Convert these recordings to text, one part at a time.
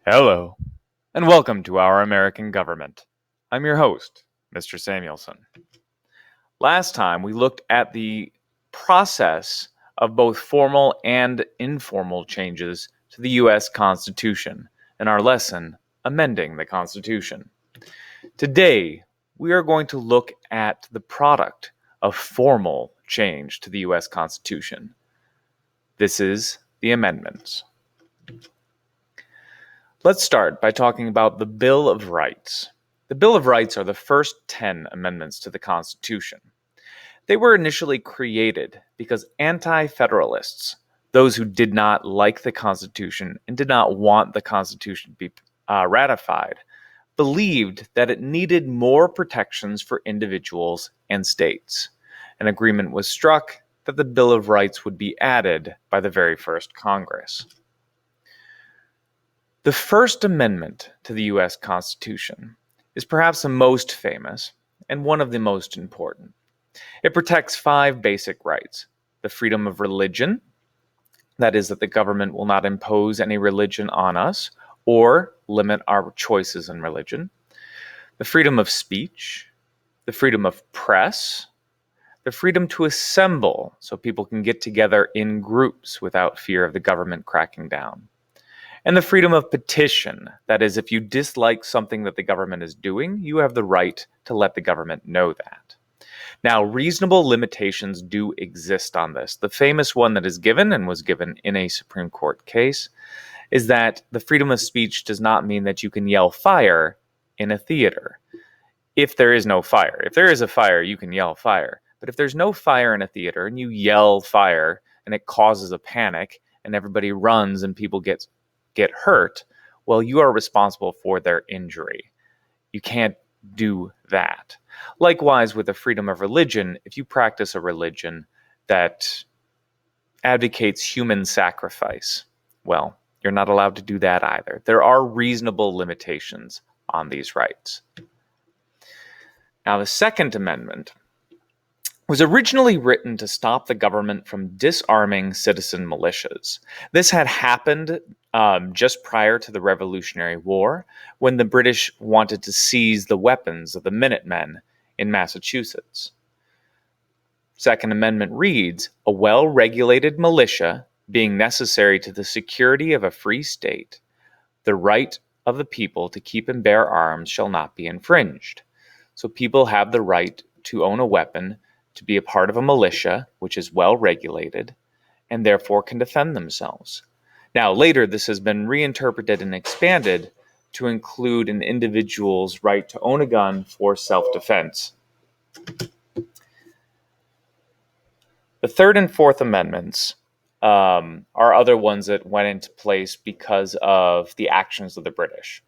Hello, and welcome to Our American Government. I'm your host, Mr. Samuelson. Last time we looked at the process of both formal and informal changes to the U.S. Constitution in our lesson, Amending the Constitution. Today, we are going to look at the product of formal change to the U.S. Constitution. This is the amendments. Let's start by talking about the Bill of Rights. The Bill of Rights are the first 10 amendments to the Constitution. They were initially created because anti-federalists, those who did not like the Constitution and did not want the Constitution to be ratified, believed that it needed more protections for individuals and states. An agreement was struck that the Bill of Rights would be added by the very first Congress. The First Amendment to the U.S. Constitution is perhaps the most famous and one of the most important. It protects 5 basic rights: the freedom of religion, that is, that the government will not impose any religion on us or limit our choices in religion; the freedom of speech; the freedom of press; the freedom to assemble, so people can get together in groups without fear of the government cracking down; and the freedom of petition, that is, if you dislike something that the government is doing, you have the right to let the government know that. Now, reasonable limitations do exist on this. The famous one that is given, and was given in a Supreme Court case, is that the freedom of speech does not mean that you can yell fire in a theater. If there is no fire. If there is a fire, you can yell fire. But if there's no fire in a theater and you yell fire and it causes a panic and everybody runs and people get hurt, well, you are responsible for their injury. You can't do that. Likewise, with the freedom of religion, if you practice a religion that advocates human sacrifice, well, you're not allowed to do that either. There are reasonable limitations on these rights. Now, the Second Amendment was originally written to stop the government from disarming citizen militias. This had happened just prior to the Revolutionary War, when the British wanted to seize the weapons of the Minutemen in Massachusetts. Second Amendment reads, "A well-regulated militia being necessary to the security of a free state, the right of the people to keep and bear arms shall not be infringed." So people have the right to own a weapon, to be a part of a militia, which is well regulated, and therefore can defend themselves. Now, later, this has been reinterpreted and expanded to include an individual's right to own a gun for self-defense. The Third and Fourth Amendments are other ones that went into place because of the actions of the British.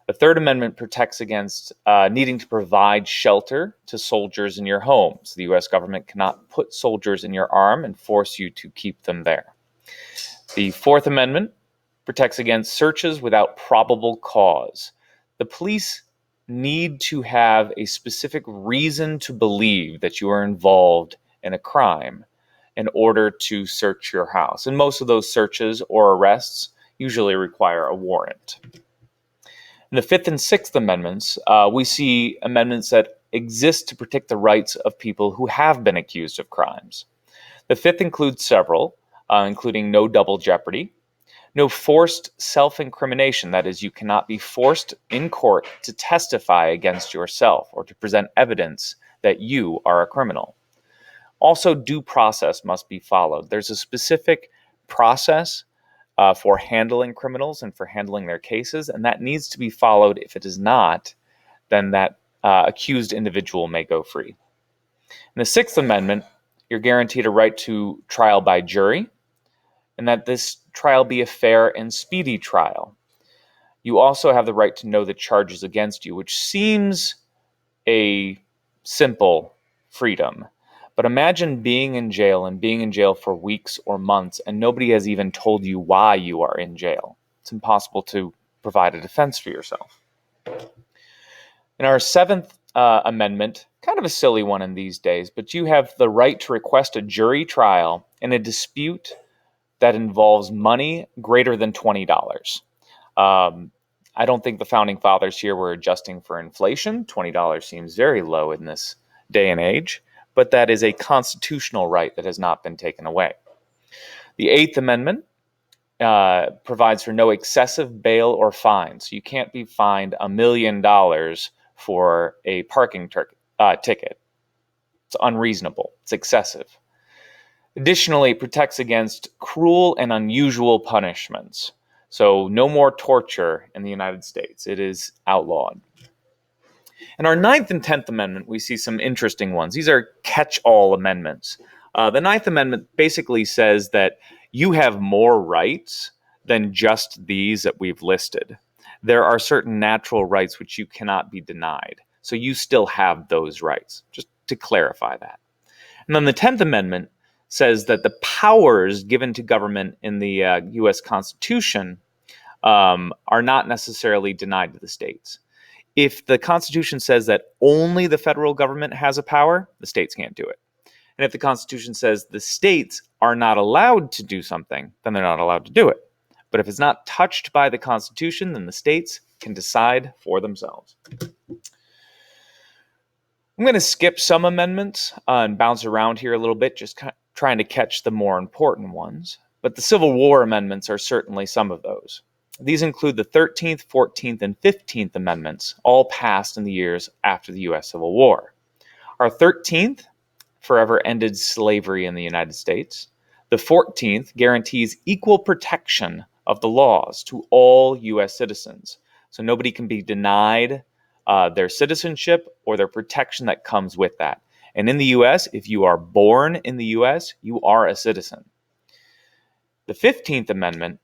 The Third Amendment protects against needing to provide shelter to soldiers in your home. So the U.S. government cannot put soldiers in your arm and force you to keep them there. The Fourth Amendment protects against searches without probable cause. The police need to have a specific reason to believe that you are involved in a crime in order to search your house. And most of those searches or arrests usually require a warrant. In the Fifth and Sixth Amendments, we see amendments that exist to protect the rights of people who have been accused of crimes. The Fifth includes several, including no double jeopardy, no forced self-incrimination, that is, you cannot be forced in court to testify against yourself or to present evidence that you are a criminal. Also, due process must be followed. There's a specific process for handling criminals and for handling their cases, and that needs to be followed. If it is not, then that accused individual may go free. In the Sixth Amendment, you're guaranteed a right to trial by jury, and that this trial be a fair and speedy trial. You also have the right to know the charges against you, which seems a simple freedom. But imagine being in jail and being in jail for weeks or months, and nobody has even told you why you are in jail. It's impossible to provide a defense for yourself. In our Seventh Amendment, kind of a silly one in these days, but you have the right to request a jury trial in a dispute that involves money greater than $20. I don't think the founding fathers here were adjusting for inflation. $20 seems very low in this day and age, but that is a constitutional right that has not been taken away. The Eighth Amendment provides for no excessive bail or fines. So you can't be fined $1 million for a parking ticket. It's unreasonable. It's excessive. Additionally, it protects against cruel and unusual punishments. So no more torture in the United States. It is outlawed. In our Ninth and 10th Amendment, we see some interesting ones. These are catch-all amendments. The Ninth Amendment basically says that you have more rights than just these that we've listed. There are certain natural rights which you cannot be denied. So you still have those rights, just to clarify that. And then the 10th Amendment says that the powers given to government in the U.S. Constitution are not necessarily denied to the states. If the Constitution says that only the federal government has a power, the states can't do it. And if the Constitution says the states are not allowed to do something, then they're not allowed to do it. But if it's not touched by the Constitution, then the states can decide for themselves. I'm going to skip some amendments and bounce around here a little bit, just trying to catch the more important ones. But the Civil War amendments are certainly some of those. These include the 13th, 14th, and 15th Amendments, all passed in the years after the U.S. Civil War. Our 13th forever ended slavery in the United States. The 14th guarantees equal protection of the laws to all U.S. citizens. So nobody can be denied their citizenship or their protection that comes with that. And in the U.S., if you are born in the U.S., you are a citizen. The 15th Amendment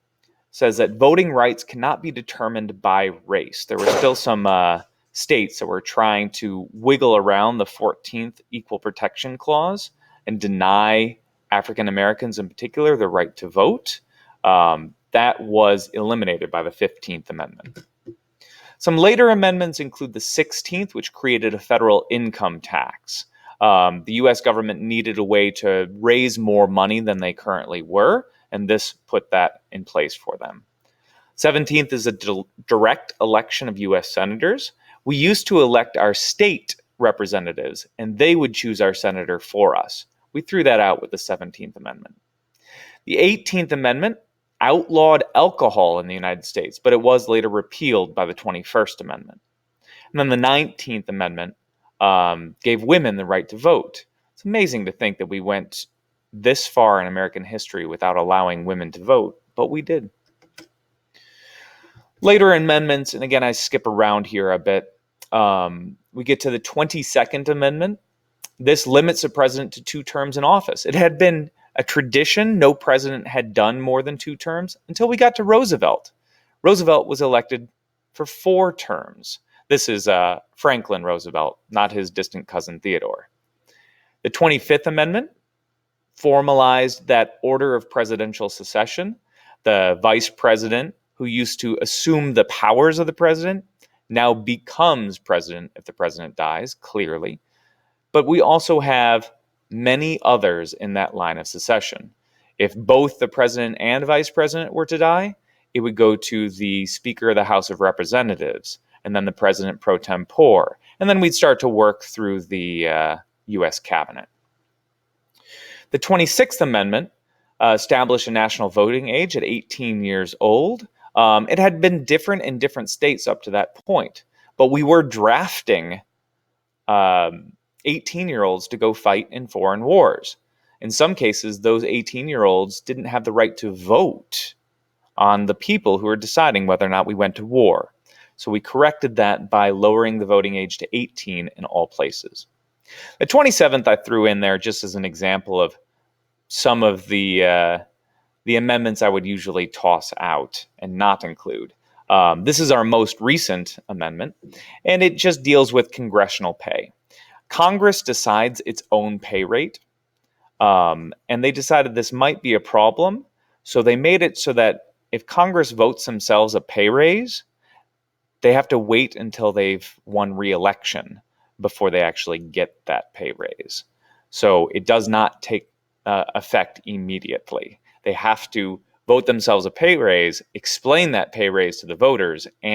says that voting rights cannot be determined by race. There were still some states that were trying to wiggle around the 14th Equal Protection Clause and deny African Americans in particular the right to vote. That was eliminated by the 15th Amendment. Some later amendments include the 16th, which created a federal income tax. The U.S. government needed a way to raise more money than they currently were, and this put that in place for them. 17th is a direct election of U.S. senators. We used to elect our state representatives, and they would choose our senator for us. We threw that out with the 17th Amendment. The 18th Amendment outlawed alcohol in the United States, but it was later repealed by the 21st Amendment. And then the 19th Amendment gave women the right to vote. It's amazing to think that we went this far in American history without allowing women to vote, but we did. Later amendments, and again, I skip around here a bit, we get to the 22nd Amendment. This limits a president to 2 terms in office. It had been a tradition. No president had done more than 2 terms until we got to Roosevelt. Roosevelt was elected for 4 terms. This is Franklin Roosevelt, not his distant cousin Theodore. The 25th Amendment formalized that order of presidential succession. The vice president, who used to assume the powers of the president, now becomes president if the president dies, clearly. But we also have many others in that line of succession. If both the president and vice president were to die, it would go to the Speaker of the House of Representatives, and then the president pro tempore. And then we'd start to work through the U.S. cabinet. The 26th Amendment established a national voting age at 18 years old. It had been different in different states up to that point, but we were drafting 18-year-olds to go fight in foreign wars. In some cases, those 18-year-olds didn't have the right to vote on the people who were deciding whether or not we went to war. So we corrected that by lowering the voting age to 18 in all places. The 27th I threw in there just as an example of some of the amendments I would usually toss out and not include. This is our most recent amendment, and it just deals with congressional pay. Congress decides its own pay rate, and they decided this might be a problem, so they made it so that if Congress votes themselves a pay raise, they have to wait until they've won re-election before they actually get that pay raise. So it does not take effect immediately. They have to vote themselves a pay raise, explain that pay raise to the voters,